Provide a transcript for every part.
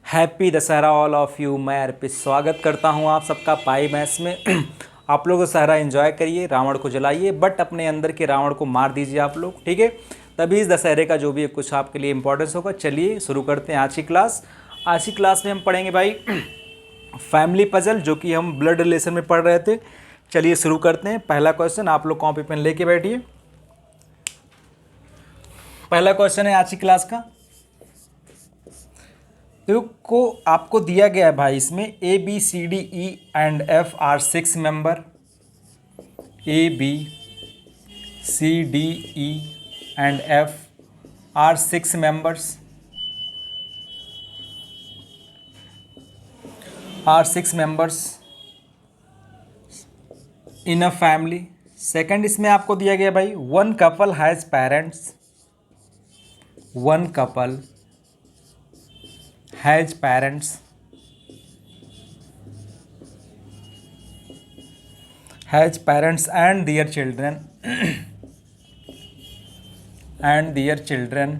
Happy Dussehra all of you. मैं अर्पित स्वागत करता हूं आप सबका पाई मैच में। आप लोग दशहरा एंजॉय करिए, रावण को जलाइए, बट अपने अंदर के रावण को मार दीजिए आप लोग, ठीक है। तभी इस दशहरे का जो भी कुछ आपके लिए इंपॉर्टेंस होगा। चलिए शुरू करते हैं आज की क्लास। आज की क्लास में हम पढ़ेंगे भाई फैमिली पजल, जो कि हम ब्लड रिलेशन में पढ़ रहे थे। चलिए शुरू करते हैं। पहला क्वेश्चन, आप लोग कॉपी पेन लेके बैठिए। पहला क्वेश्चन है आज की क्लास का। को आपको दिया गया है भाई, इसमें A B C D E and F are 6 member. A B C D E and F are 6 members, are 6 members in a family। Second इसमें आपको दिया गया भाई, one couple has parents. One couple has parents and their children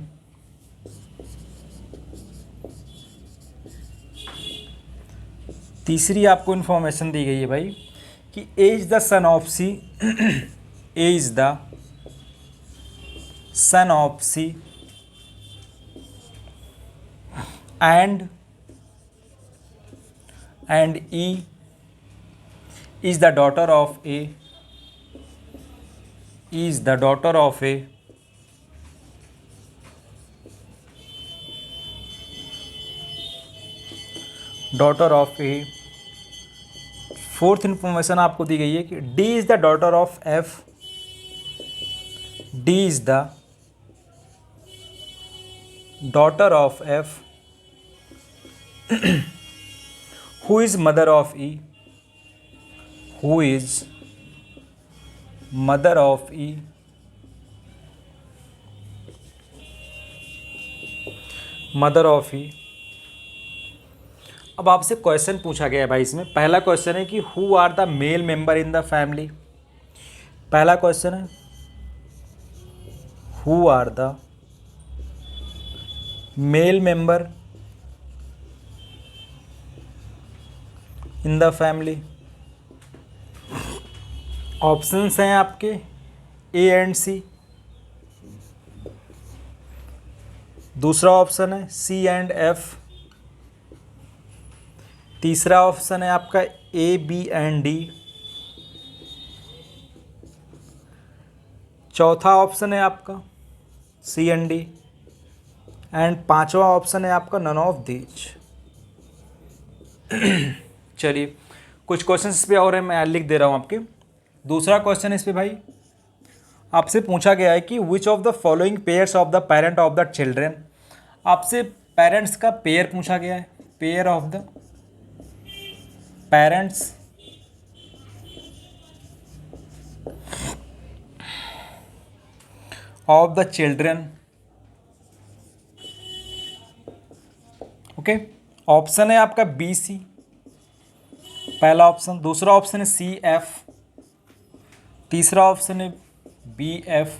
तीसरी आपको information दी गई है भाई कि A is the son of C. A is the son of C and E is the daughter of A. Is the daughter of A. Daughter of A. Fourth information आपको दी गई है कि D is the daughter of F. D is the daughter of F. Who is mother of E. Who is mother of E. Mother of E. अब आपसे question पूछा गया है भाई इसमें। पहला क्वेश्चन है कि who are the male member in the family. पहला क्वेश्चन है who are the male member in the family. Options हैं आपके ए एंड सी। दूसरा ऑप्शन है सी एंड एफ। तीसरा ऑप्शन है आपका ए बी एंड डी। चौथा ऑप्शन है आपका सी एंड डी। एंड पांचवा ऑप्शन है आपका नन ऑफ दीज। चलिए कुछ क्वेश्चन इस पे और है, मैं लिख दे रहा हूँ आपके। दूसरा क्वेश्चन इस पे भाई आपसे पूछा गया है कि which of the following pairs of the parent of the children. आपसे पेरेंट्स का पेयर पूछा गया है। Pair of the parents of the children. Okay, option है आपका बी सी, पहला ऑप्शन। दूसरा ऑप्शन है सी एफ। तीसरा ऑप्शन है बी एफ।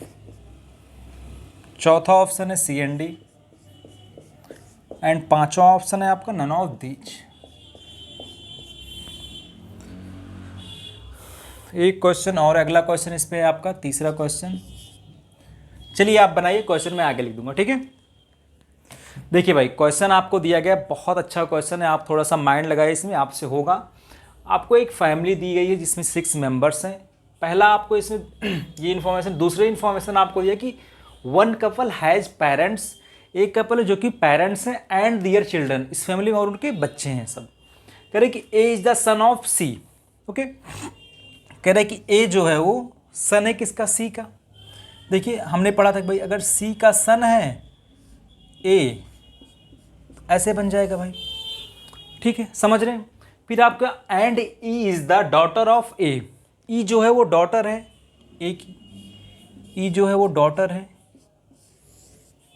चौथा ऑप्शन है सी एन डी। एंड पांचवा ऑप्शन है आपका नन ऑफ दीज। एक क्वेश्चन और, अगला क्वेश्चन इस पे है आपका तीसरा क्वेश्चन। चलिए आप बनाइए, क्वेश्चन मैं आगे लिख दूंगा, ठीक है। देखिए भाई क्वेश्चन आपको दिया गया, बहुत अच्छा क्वेश्चन है। आप थोड़ा सा माइंड लगाइए, इसमें आपसे होगा। आपको एक फैमिली दी गई है जिसमें 6 मेंबर्स हैं। पहला आपको इसमें ये इन्फॉर्मेशन। दूसरी इन्फॉर्मेशन आपको दिया कि वन कपल हैज़ पेरेंट्स। एक कपल है जो कि पेरेंट्स हैं एंड दियर चिल्ड्रन, इस फैमिली में और उनके बच्चे हैं सब। कह रहे कि A is the son of C. Okay, कह रहे कि ए जो है वो सन है किसका, सी का। देखिए हमने पढ़ा था कि भाई अगर सी का सन है ए, ऐसे बन जाएगा भाई, ठीक है, समझ रहे हैं। फिर आपका and E is the daughter of A. E जो है वो डॉटर है ए की। ई जो है वो डॉटर है,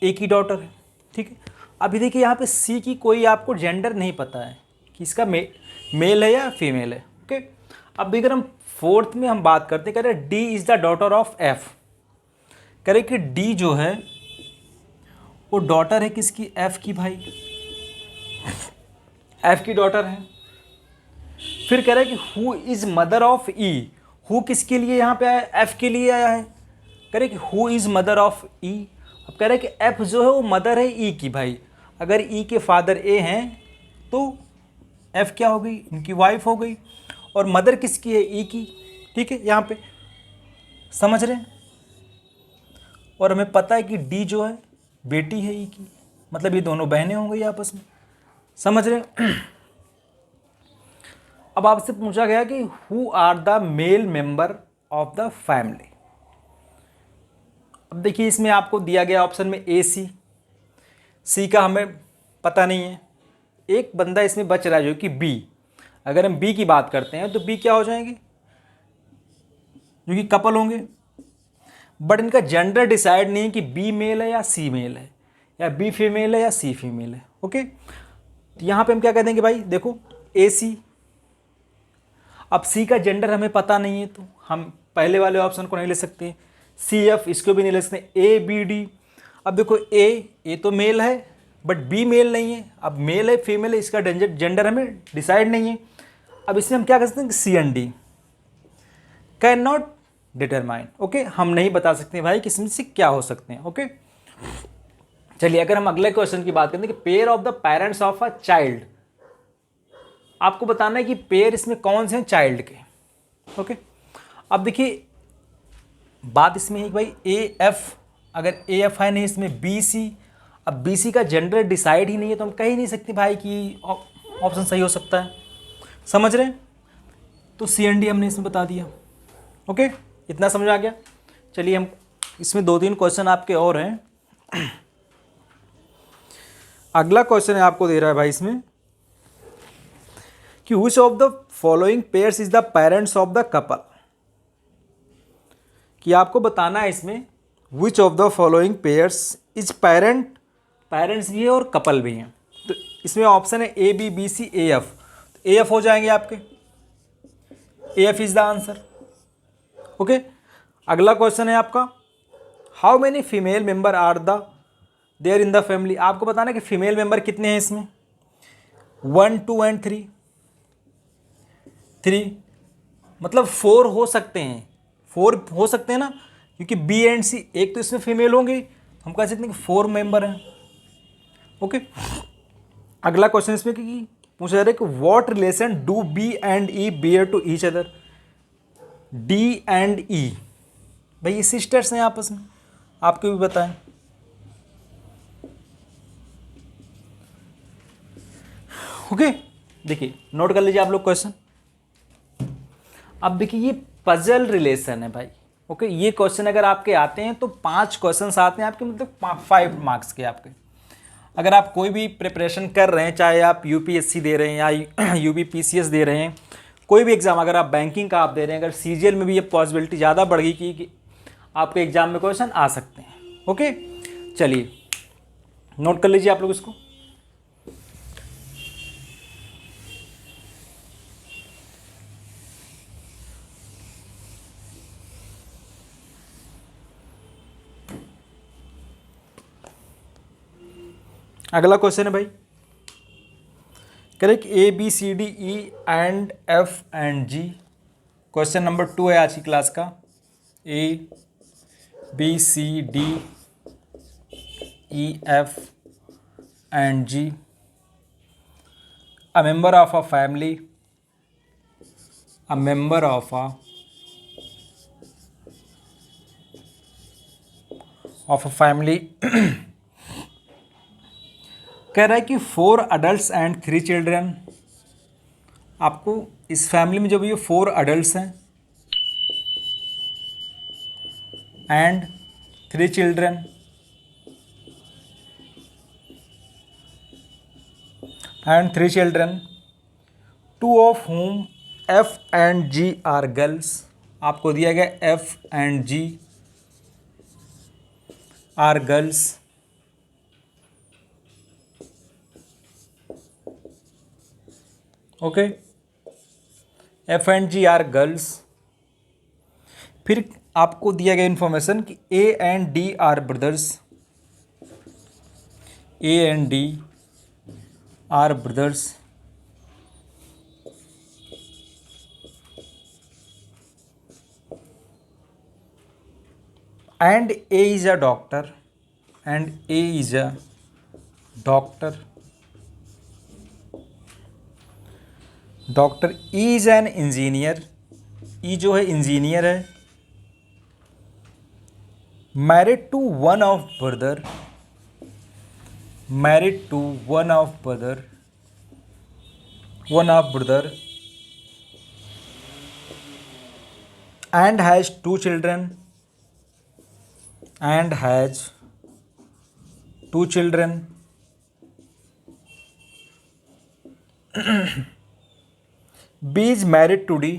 ए की डॉटर है, ठीक है। अभी देखिए यहाँ पे सी की कोई आपको जेंडर नहीं पता है कि इसका मेल है या फीमेल है, ओके। अब अगर हम फोर्थ में हम बात करते, कह रहे D is the daughter of F. कह रहे कि डी जो है वो डॉटर है किसकी, एफ की भाई। एफ की डॉटर है। फिर कह रहा है कि who is mother of E. Who किसके लिए यहाँ पे आया, एफ के लिए आया है। कह रहे कि who is mother of E. अब कह रहे कि एफ जो है वो मदर है ई की भाई। अगर ई के फादर ए हैं तो एफ क्या हो गई, इनकी वाइफ हो गई। और मदर किसकी है, ई की। ठीक है, यहाँ पे समझ रहे हैं। और हमें पता है कि डी जो है बेटी है ई की, मतलब ये दोनों बहनें हो गई आपस में। समझ रहे हैं। अब आपसे पूछा गया कि who are the male member of the family. अब देखिए इसमें आपको दिया गया ऑप्शन में ए सी। सी का हमें पता नहीं है। एक बंदा इसमें बच रहा है जो कि बी। अगर हम बी की बात करते हैं तो बी क्या हो जाएंगे, जो कि कपल होंगे। बट इनका जेंडर डिसाइड नहीं है कि बी मेल है या सी मेल है, या बी फीमेल है या सी फीमेल है। ओके, तो यहाँ पे हम क्या कह देंगे भाई, देखो ए सी। अब सी का जेंडर हमें पता नहीं है तो हम पहले वाले ऑप्शन को नहीं ले सकते। सी एफ इसको भी नहीं ले सकते। A B D. अब देखो ए तो मेल है बट बी मेल नहीं है। अब मेल है फीमेल है, इसका जेंडर हमें डिसाइड नहीं है। अब इसमें हम क्या कर सकते हैं, C and D can not determine. Okay, हम नहीं बता सकते भाई कि इसमें से क्या हो सकते हैं। ओके, चलिए अगर हम अगले क्वेश्चन की बात करें कि pair of the parents of a child. आपको बताना है कि पेयर इसमें कौन से हैं चाइल्ड के। ओके, अब देखिए बात इसमें है कि भाई ए एफ, अगर ए एफ है नहीं इसमें बी सी। अब बी सी का जेंडर डिसाइड ही नहीं है तो हम कह ही नहीं सकते भाई कि ऑप्शन सही हो सकता है। समझ रहे हैं, तो सी एंड डी हमने इसमें बता दिया। ओके, इतना समझ आ गया। चलिए हम इसमें 2-3 क्वेश्चन आपके और हैं। अगला क्वेश्चन है आपको दे रहा है भाई इसमें कि which of the following pairs is the parents of the couple. कि आपको बताना है इसमें which of the following pairs is parents भी है और कपल भी हैं। तो इसमें ऑप्शन है A B B C A F. तो ए एफ हो जाएंगे आपके, A F is the answer. Okay, अगला क्वेश्चन है आपका how many female member are the there in the family. आपको बताना है कि फीमेल मेंबर कितने हैं इसमें, 1 2 एंड 3 मतलब 4 हो सकते हैं, 4 हो सकते हैं ना, क्योंकि बी एंड सी एक तो इसमें फीमेल होंगे, हम कह सकते हैं कि 4 मेंबर हैं। ओके, अगला क्वेश्चन इसमें कि पूछा जा रहा है कि what relation do B and E bear to each other. D and E भाई ये सिस्टर्स हैं आपस में, आपको भी बताएं। ओके, देखिए नोट कर लीजिए आप लोग क्वेश्चन। अब देखिए ये पजल रिलेशन है भाई। ओके, ये क्वेश्चन अगर आपके आते हैं तो 5 क्वेश्चन आते हैं आपके, मतलब 5 मार्क्स के आपके। अगर आप कोई भी प्रिपरेशन कर रहे हैं, चाहे आप यूपीएससी दे रहे हैं या यूबीपीसीएस दे रहे हैं, कोई भी एग्जाम, अगर आप बैंकिंग का आप दे रहे हैं, अगर सीजीएल में भी ये पॉसिबिलिटी ज़्यादा बढ़ गई कि आपके एग्जाम में क्वेश्चन आ सकते हैं। ओके, चलिए नोट कर लीजिए आप लोग इसको। अगला क्वेश्चन है भाई, correct A B C D E and F and G. Question number 2 है आज की क्लास का। A B C D E F and G, a member of a family, a member of a family कह रहा है कि 4 adult and 3 children. आपको इस फैमिली में जो भी ये 4 अडल्ट हैं and 3 children two of whom F and G are girls. आपको दिया गया F and G are girls. Okay, F and G are girls. फिर आपको दिया गया इंफॉर्मेशन कि A and D are brothers, A and D are brothers. And A is a doctor, and A is a doctor, doctor E is an engineer, E जो है engineer है, married to one of brother, married to one of brother, one of brother, and has two children, and has two children, B is married to D,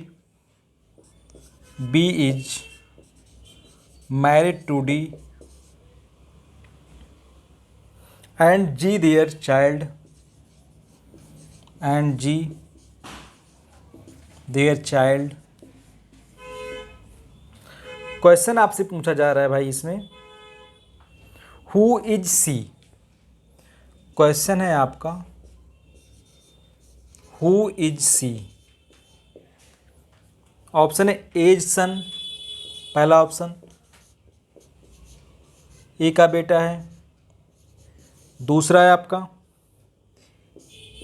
B is married to D, and G their child, and G their child। Question आपसे पूछा जा रहा है भाई इसमें, who is C, question है आपका who is C. Option है एज सन, पहला ऑप्शन ए का बेटा है, दूसरा है आपका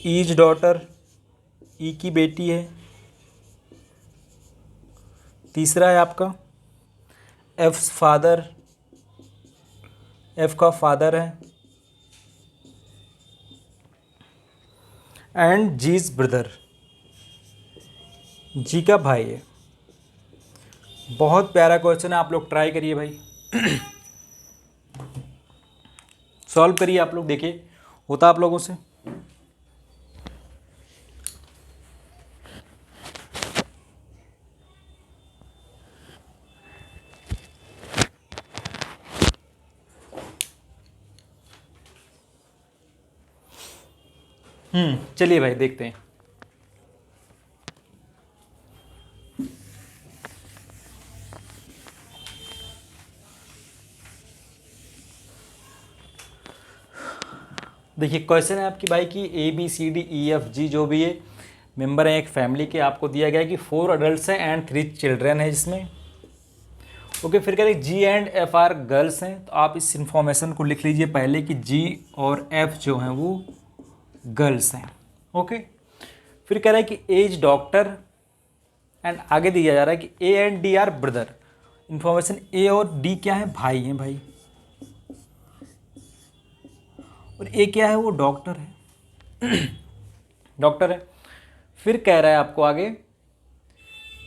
इज डॉटर, ई की बेटी है, तीसरा है आपका एफ फादर, एफ का फादर है, एंड जीज ब्रदर, जी का भाई है। बहुत प्यारा क्वेश्चन है, आप लोग ट्राई करिए भाई, सॉल्व करिए आप लोग, देखिए होता आप लोगों से। चलिए भाई देखते हैं। देखिए क्वेश्चन है आपकी भाई की A B C D E F G जो भी है मेंबर हैं एक फैमिली के, आपको दिया गया है कि 4 अडल्ट हैं एंड 3 चिल्ड्रन है इसमें। ओके, फिर कह रहे जी एंड एफ आर गर्ल्स हैं, तो आप इस इंफॉर्मेशन को लिख लीजिए पहले कि जी और एफ जो हैं वो गर्ल्स हैं। ओके, फिर कह रहा है कि एज डॉक्टर, एंड आगे दिया जा रहा है कि A and D are brother. Information A और डी क्या है, भाई हैं भाई, और ए क्या है, वो डॉक्टर है डॉक्टर है। फिर कह रहा है आपको आगे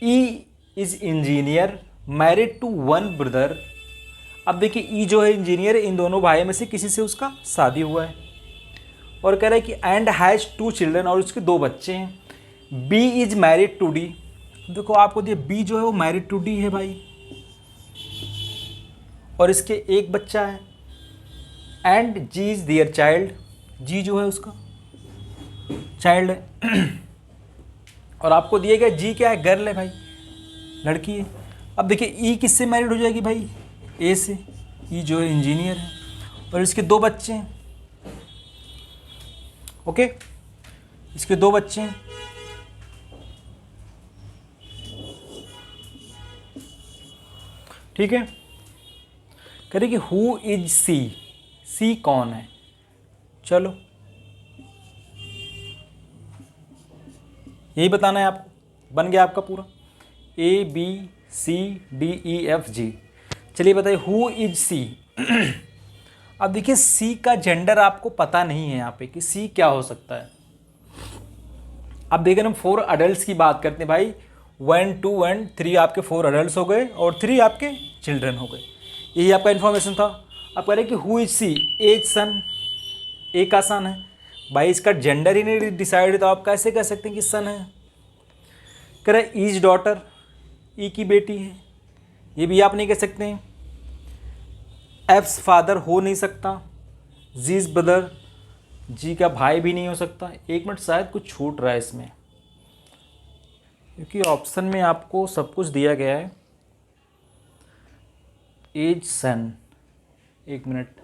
E is engineer married to one brother. अब देखिए ई जो है इंजीनियर, इन दोनों भाई में से किसी से उसका शादी हुआ है, और कह रहा है कि एंड हैज़ 2 चिल्ड्रन, और उसके 2 बच्चे हैं। B is married to D, देखो आपको दिए बी जो है वो मैरिड टू डी है भाई, और इसके 1 बच्चा है। And G is their child, G जो है उसका चाइल्ड है और आपको दिए गए जी क्या है, गर्ल है भाई, लड़की है। अब देखिए ई किससे मैरिड हो जाएगी भाई, ए से, ई जो है इंजीनियर है, और इसके 2 बच्चे हैं। ओके, इसके 2 बच्चे हैं। ठीक है, कह रहे कि हु इज सी, सी कौन है। चलो यही बताना है आपको, बन गया आपका पूरा A B C D E F G. चलिए बताइए हु इज सी। अब देखिए सी का जेंडर आपको पता नहीं है यहाँ पे कि सी क्या हो सकता है। अब देखिए हम 4 अडल्ट की बात करते हैं भाई, 1 2 एंड 3 आपके 4 अडल्ट हो गए और 3 आपके चिल्ड्रन हो गए, यही आपका इन्फॉर्मेशन था। अब कह रहे कि हु इज सी, एज सन, ए का सन है भाई, इसका जेंडर ही नहीं डिसाइड, तो आप कैसे कह सकते हैं कि सन है। कह रहे इज डॉटर, ई की बेटी है, ये भी आप नहीं कह सकते हैं। एफ्स फादर हो नहीं सकता, जीज ब्रदर, जी का भाई भी नहीं हो सकता। 1 मिनट, शायद कुछ छूट रहा है इसमें, क्योंकि ऑप्शन में आपको सब कुछ दिया गया है। Age son, 1 minute,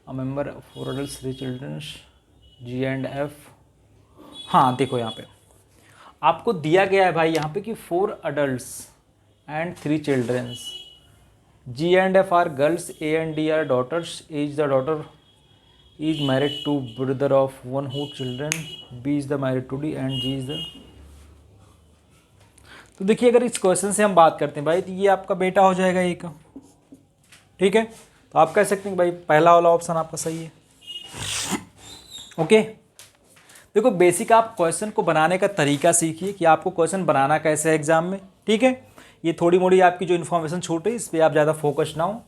a member 4 adult 3 childrens, G and F. हाँ देखो यहाँ पे आपको दिया गया है भाई यहाँ पे कि 4 adult and 3 childrens, G and F are girls, A and D are daughters, A is the daughter is married to brother of one who children, B is the married to D and G is the। तो देखिए अगर इस question से हम बात करते हैं भाई तो ये आपका बेटा हो जाएगा एक, ठीक है। तो आप कह सकते हैं भाई पहला वाला ऑप्शन आपका सही है। ओके, देखो बेसिक आप क्वेश्चन को बनाने का तरीका सीखिए कि आपको क्वेश्चन बनाना कैसे है एग्जाम में, ठीक है। ये थोड़ी मोड़ी आपकी जो इन्फॉर्मेशन छूट है इस पर आप ज़्यादा फोकस ना हो,